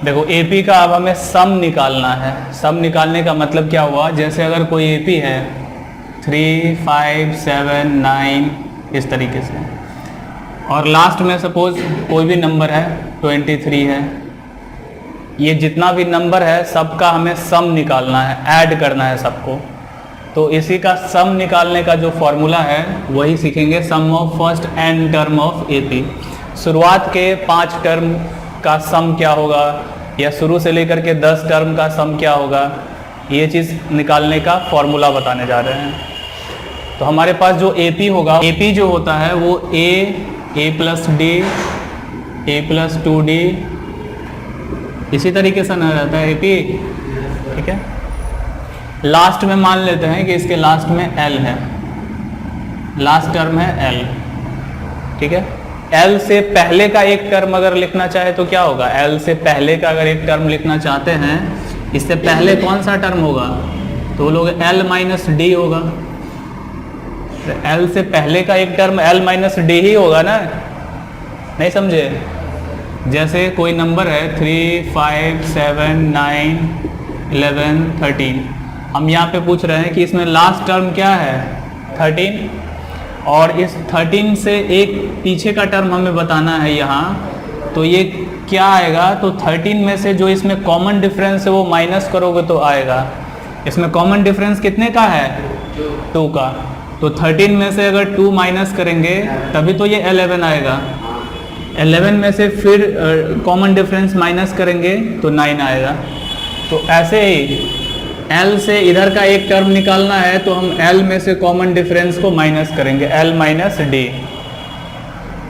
देखो एपी का अब हमें सम निकालना है। सम निकालने का मतलब क्या हुआ, जैसे अगर कोई एपी है 3, 5, 7, 9 इस तरीके से, और लास्ट में सपोज कोई भी नंबर है 23 है, ये जितना भी नंबर है सबका हमें सम निकालना है, ऐड करना है सबको। तो इसी का सम निकालने का जो फॉर्मूला है वही सीखेंगे, sum of first n term of AP. शुरुआत के 5 टर्म का सम क्या होगा, या शुरू से लेकर के 10 टर्म का सम क्या होगा, ये चीज़ निकालने का फॉर्मूला बताने जा रहे हैं। तो हमारे पास जो एपी होगा, एपी जो होता है वो a plus D, a plus 2d, इसी तरीके से ना रहता है एपी, ठीक है। लास्ट में मान लेते हैं कि इसके लास्ट में l है, लास्ट टर्म है l, ठीक है। l से पहले का एक टर्म अगर लिखना चाहे तो क्या होगा, l से पहले का अगर एक टर्म लिखना चाहते हैं, इससे पहले कौन सा टर्म होगा, तो वो लोग l माइनस डी होगा। तो l से पहले का एक टर्म l माइनस डी ही होगा ना, नहीं समझे। जैसे कोई नंबर है 3, 5, 7, 9, 11, 13, हम यहाँ पे पूछ रहे हैं कि इसमें लास्ट टर्म क्या है 13, और इस 13 से एक पीछे का टर्म हमें बताना है यहाँ, तो ये क्या आएगा, तो 13 में से जो इसमें कॉमन डिफरेंस है वो माइनस करोगे तो आएगा। इसमें कॉमन डिफरेंस कितने का है, 2 का, तो 13 में से अगर 2 माइनस करेंगे तभी तो ये 11 आएगा। 11 में से फिर कॉमन डिफरेंस माइनस करेंगे तो 9 आएगा। तो ऐसे ही L से इधर का एक टर्म निकालना है तो हम L में से कॉमन डिफरेंस को माइनस करेंगे, L माइनस डी।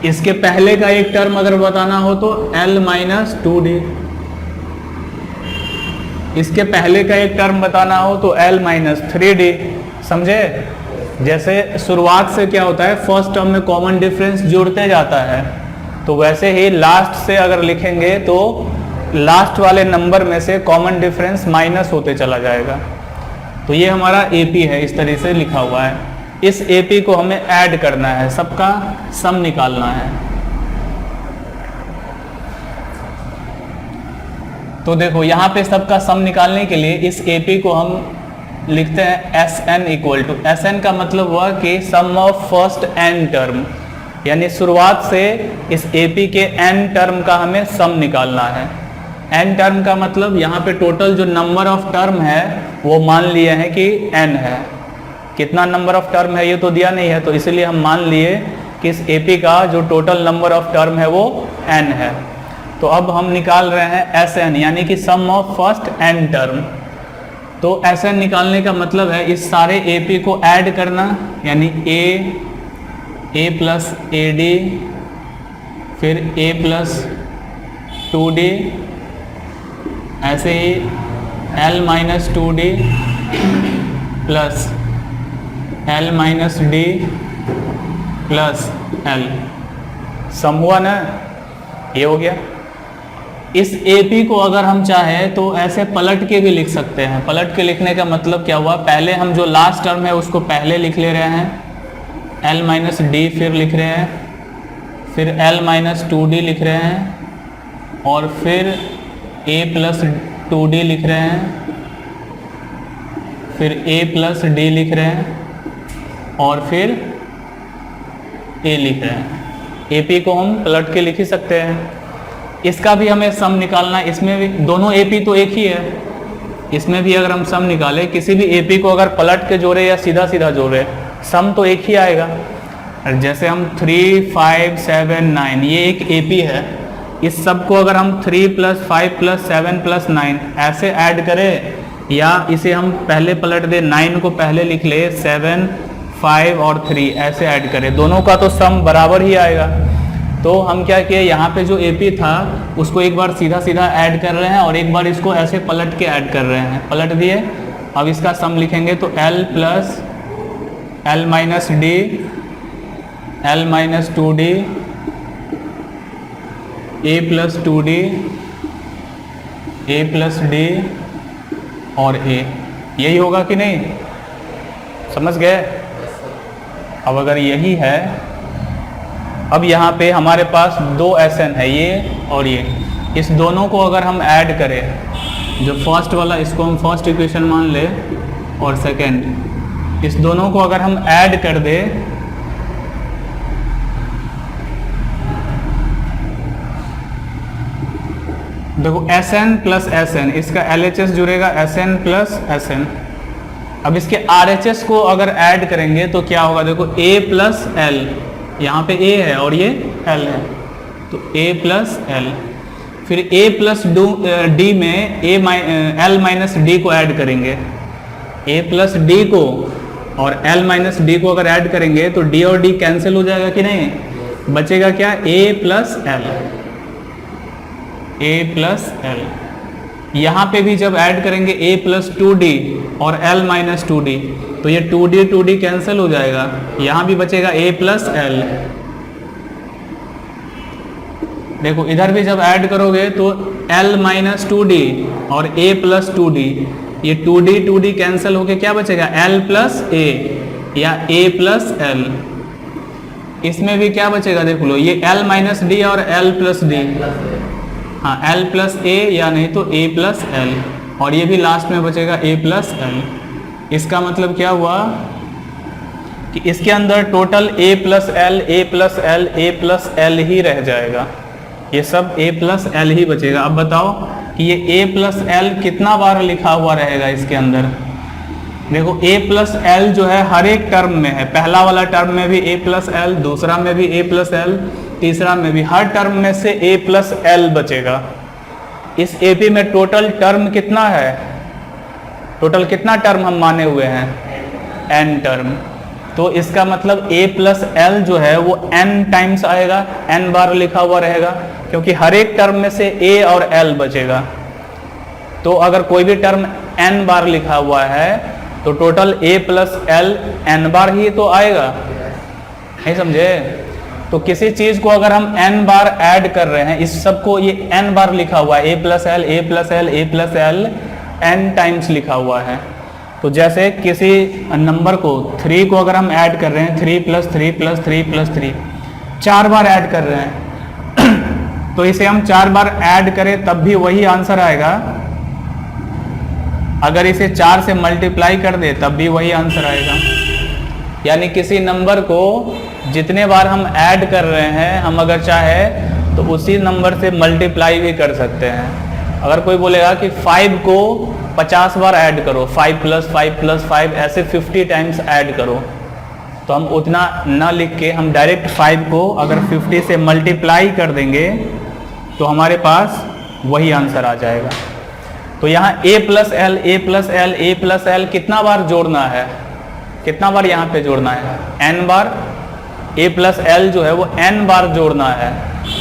इसके पहले का एक टर्म अगर बताना हो तो L माइनस 2d, इसके पहले का एक टर्म बताना हो तो L माइनस 3d, समझे। जैसे शुरुआत से क्या होता है, फर्स्ट टर्म में कॉमन डिफरेंस जुड़ते जाता है, तो वैसे ही लास्ट से अगर लिखेंगे तो लास्ट वाले नंबर में से कॉमन डिफरेंस माइनस होते चला जाएगा। तो ये हमारा एपी है, इस तरह से लिखा हुआ है। इस एपी को हमें ऐड करना है, सबका सम निकालना है। तो देखो यहाँ पे सबका सम निकालने के लिए इस एपी को हम लिखते हैं Sn इक्वल टू, Sn का मतलब हुआ कि सम ऑफ फर्स्ट n टर्म, यानी शुरुआत से इस एपी के n टर्म का हमें सम निकालना है। n टर्म का मतलब यहाँ पे टोटल जो नंबर ऑफ टर्म है वो मान लिए हैं कि n है। कितना नंबर ऑफ टर्म है ये तो दिया नहीं है, तो इसलिए हम मान लिए कि इस एपी का जो टोटल नंबर ऑफ टर्म है वो n है। तो अब हम निकाल रहे हैं Sn, यानी कि सम ऑफ फर्स्ट n टर्म। तो Sn निकालने का मतलब है इस सारे एपी को ऐड करना, यानी a प्लस AD, फिर a प्लस 2d, ऐसे ही L minus 2d plus L minus d plus L, सम हुआ ना, ये हो गया। इस AP को अगर हम चाहें तो ऐसे पलट के भी लिख सकते हैं। पलट के लिखने का मतलब क्या हुआ, पहले हम जो लास्ट टर्म है उसको पहले लिख ले रहे हैं, L माइनस डी फिर लिख रहे हैं, फिर L माइनस 2d लिख रहे हैं, और फिर a प्लस 2d लिख रहे हैं, फिर a प्लस d लिख रहे हैं, और फिर a लिख रहे हैं। AP को हम पलट के लिख ही सकते हैं। इसका भी हमें सम निकालना है, इसमें भी दोनों AP तो एक ही है, इसमें भी अगर हम सम निकालें, किसी भी AP को अगर पलट के जोड़े या सीधा सीधा जोड़े, सम तो एक ही आएगा। जैसे हम 3, 5, 7, 9 ये एक AP है, इस सब को अगर हम 3 प्लस 5 प्लस 7 प्लस 9 ऐसे ऐड करें, या इसे हम पहले पलट दे, 9 को पहले लिख ले, 7, 5 और 3 ऐसे ऐड करें, दोनों का तो सम बराबर ही आएगा। तो हम क्या किए, यहाँ पे जो AP था उसको एक बार सीधा सीधा ऐड कर रहे हैं और एक बार इसको ऐसे पलट के ऐड कर रहे हैं, पलट दिए। अब इसका सम लिखेंगे तो L plus L minus D, L minus 2d, a plus 2d, a plus d और a, यही होगा कि नहीं, समझ गए। अब अगर यही है, अब यहाँ पे हमारे पास दो Sn है, ये और ये इस दोनों को अगर हम ऐड करें, जो फर्स्ट वाला इसको हम फर्स्ट इक्वेशन मान ले और सेकंड, इस दोनों को अगर हम ऐड कर दे देखो Sn प्लस Sn, इसका LHS जुड़ेगा Sn प्लस Sn। अब इसके RHS को अगर ऐड करेंगे तो क्या होगा, देखो A प्लस L, यहाँ पे A है और ये L है, तो A प्लस L। फिर A प्लस D में L माइनस D को ऐड करेंगे, A प्लस D को और L माइनस D को अगर ऐड करेंगे तो D और D कैंसिल हो जाएगा कि नहीं, बचेगा क्या, A plus L, A plus L। यहाँ पे भी जब ऐड करेंगे A प्लस 2D और L माइनस 2D, तो ये 2D कैंसिल हो जाएगा, यहाँ भी बचेगा A प्लस L। देखो इधर भी जब ऐड करोगे तो L माइनस 2D और A प्लस 2D, ये 2D कैंसिल होके क्या बचेगा, L प्लस A या A प्लस L। इसमें भी क्या बचेगा, देख लो ये L माइनस D और L प्लस D, हाँ L प्लस A या नहीं तो A प्लस L, और ये भी लास्ट में बचेगा A प्लस L। इसका मतलब क्या हुआ कि इसके अंदर total A plus L, A plus L, A plus L ही रह जाएगा, ये सब A प्लस L ही बचेगा। अब बताओ कि ये A प्लस L कितना बार लिखा हुआ रहेगा इसके अंदर। देखो A प्लस L जो है हर एक टर्म में है, पहला वाला टर्म में भी A प्लस L, दूसरा में भी A प्लस L, तीसरा में भी, हर टर्म में से A प्लस L बचेगा। इस AP में टोटल टर्म कितना है, टोटल कितना टर्म हम माने हुए हैं, n टर्म, तो इसका मतलब A प्लस L जो है वो n टाइम्स आएगा, n बार लिखा हुआ रहेगा, क्योंकि हर एक टर्म में से A और L बचेगा। तो अगर कोई भी टर्म n बार लिखा हुआ है तो total A plus L n बार ही तो आएगा, नहीं समझे। तो किसी चीज को अगर हम n बार ऐड कर रहे हैं, इस सब को ये n बार लिखा हुआ है, A plus L, A plus L, A plus L n times लिखा हुआ है। तो जैसे किसी नंबर को 3 को अगर हम ऐड कर रहे हैं, 3 प्लस 3 प्लस 3 प्लस 3, 4 बार ऐड कर रहे हैं तो इसे हम 4 बार ऐड करें तब भी वही आंसर आएगा, अगर इसे 4 से मल्टीप्लाई कर दे तब भी वही आंसर आएगा। यानी किसी नंबर को जितने बार हम ऐड कर रहे हैं, हम अगर चाहे तो उसी नंबर से मल्टीप्लाई भी कर सकते हैं। अगर कोई बोलेगा कि 5 को 50 बार ऐड करो, 5 प्लस 5 प्लस 5 ऐसे 50 टाइम्स ऐड करो, तो हम उतना ना लिख के हम डायरेक्ट 5 को अगर 50 से मल्टीप्लाई कर देंगे तो हमारे पास वही आंसर आ जाएगा। तो यहाँ A plus L, A plus L, A plus L कितना बार जोड़ना है, कितना बार यहाँ पे जोड़ना है, n bar. A plus L जो है वो n बार जोड़ना है,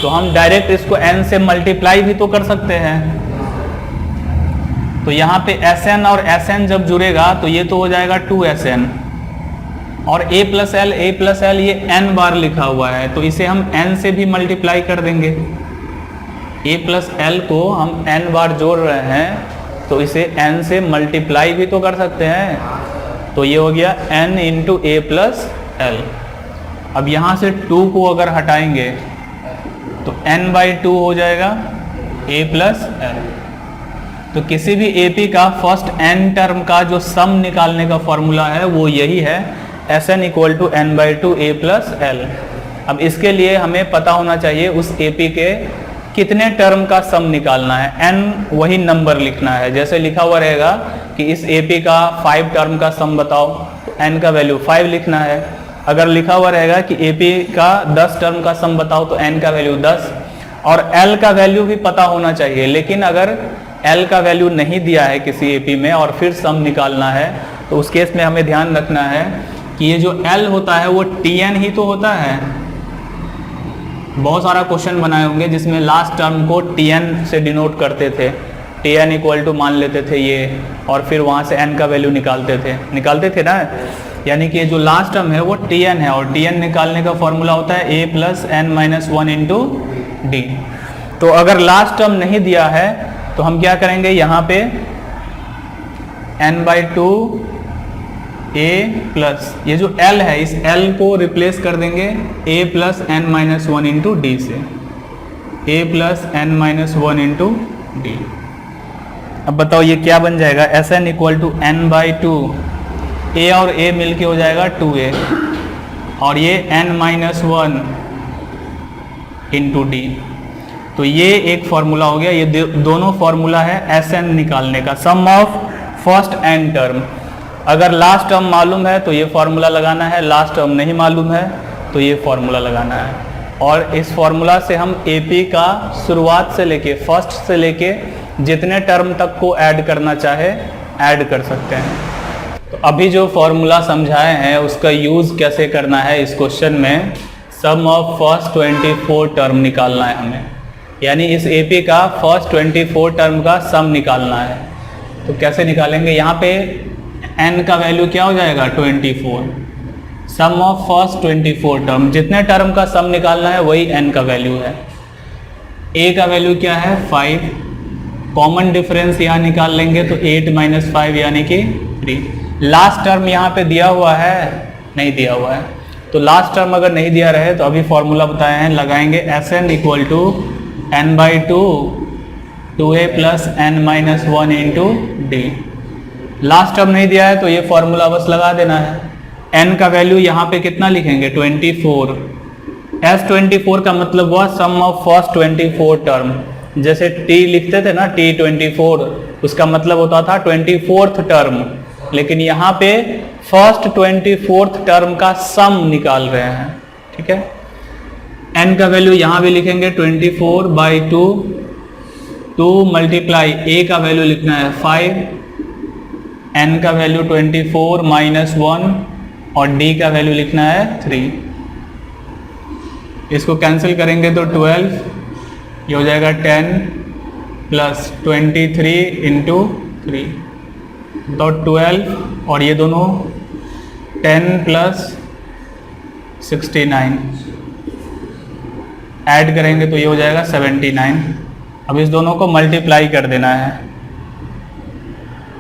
तो हम डायरेक्ट इसको n से मल्टीप्लाई भी तो कर सकते हैं। तो यहाँ पे Sn और Sn जब जुड़ेगा तो ये तो हो जाएगा 2Sn, और A plus L, A plus L ये n बार लिखा हुआ है, तो इसे हम n से भी मल्टीप्लाई कर देंगे। A प्लस L को हम n बार जोड़ रहे हैं तो इसे n से मल्टीप्लाई भी तो कर सकते हैं, तो ये हो गया n into A plus L। अब यहाँ से 2 को अगर हटाएंगे तो n बाई 2 हो जाएगा A प्लस L। तो किसी भी AP का फर्स्ट n टर्म का जो सम निकालने का फॉर्मूला है वो यही है, Sn equal to n by 2 A plus L। अब इसके लिए हमें पता होना चाहिए उस AP के कितने टर्म का सम निकालना है, n वही नंबर लिखना है। जैसे लिखा हुआ रहेगा कि इस AP का 5 टर्म का सम बताओ, तो n का वैल्यू 5 लिखना है। अगर लिखा हुआ रहेगा कि AP का 10 टर्म का सम बताओ तो n का वैल्यू 10, और L का वैल्यू भी पता होना चाहिए। लेकिन अगर L का वैल्यू नहीं दिया है किसी AP में और फिर सम निकालना है तो उस केस में हमें ध्यान रखना है कि ये जो L होता है वो Tn ही तो होता है। बहुत सारा क्वेश्चन बनाए होंगे जिसमें लास्ट टर्म को Tn से डिनोट करते थे, Tn इक्वल टू मान लेते थे ये, और फिर वहाँ से n का वैल्यू निकालते थे ना। यानी कि जो लास्ट टर्म है वो Tn है, और Tn निकालने का फॉर्मूला होता है A plus n minus 1 into D. तो अगर लास्ट टर्म नहीं दिया है तो हम क्या करेंगे, यहाँ पे n बाई 2 A प्लस ये जो L है इस L को रिप्लेस कर देंगे A plus n minus 1 into D से। a plus N minus one into D. अब बताओ ये क्या बन जाएगा, S N equal to N by two, A और ए मिल के हो जाएगा 2a, और ये n minus one into D. तो ये एक फॉर्मूला हो गया। ये दोनों फॉर्मूला है एस एन निकालने का, सम ऑफ फर्स्ट एन टर्म। अगर लास्ट टर्म मालूम है तो ये फॉर्मूला लगाना है, लास्ट टर्म नहीं मालूम है तो ये फॉर्मूला लगाना है। और इस फॉर्मूला से हम एपी का शुरुआत से लेके फर्स्ट से लेके जितने टर्म तक को ऐड करना चाहे ऐड कर सकते हैं। तो अभी जो फॉर्मूला समझाए हैं उसका यूज़ कैसे करना है इस क्वेश्चन में, सम ऑफ फर्स्ट 24 टर्म निकालना है हमें, यानी इस एपी का फर्स्ट 24 टर्म का सम निकालना है। तो कैसे निकालेंगे, यहाँ पे n का वैल्यू क्या हो जाएगा 24, सम ऑफ फर्स्ट 24 टर्म, जितने टर्म का सम निकालना है वही n का वैल्यू है। a का वैल्यू क्या है 5, कॉमन डिफरेंस यहाँ निकाल लेंगे तो 8 माइनस 5 यानी कि 3। लास्ट टर्म यहाँ पे दिया हुआ है, नहीं दिया हुआ है, तो लास्ट टर्म अगर नहीं दिया रहे तो अभी फॉर्मूला बताए हैं, लगाएंगे S N equal to N by two 2a plus N minus one into D. Last term नहीं दिया है तो ये फॉर्मूला बस लगा देना है। n का वैल्यू यहाँ पे कितना लिखेंगे 24, S24 का मतलब हुआ सम ऑफ फर्स्ट 24 टर्म। जैसे t लिखते थे ना T24, उसका मतलब होता था 24th टर्म, लेकिन यहाँ पे फर्स्ट 24th टर्म का सम निकाल रहे हैं। ठीक है, n का वैल्यू यहाँ भी लिखेंगे 24 बाई 2 मल्टीप्लाई a का वैल्यू लिखना है 5, n का वैल्यू 24 माइनस 1 और d का वैल्यू लिखना है 3। इसको कैंसिल करेंगे तो 12, ये हो जाएगा 10 प्लस 23 इंटू 3, तो 12 और ये दोनों 10 प्लस 69 ऐड करेंगे तो ये हो जाएगा 79। अब इस दोनों को मल्टीप्लाई कर देना है,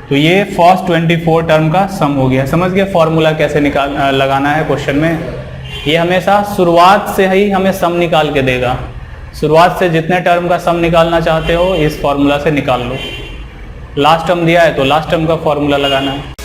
तो ये फर्स्ट 24 टर्म का सम हो गया। समझ गए फॉर्मूला कैसे लगाना है क्वेश्चन में। ये हमेशा शुरुआत से ही हमें सम निकाल के देगा, शुरुआत से जितने टर्म का सम निकालना चाहते हो इस फॉर्मूला से निकाल लो। लास्ट टर्म दिया है तो लास्ट टर्म का फॉर्मूला लगाना है।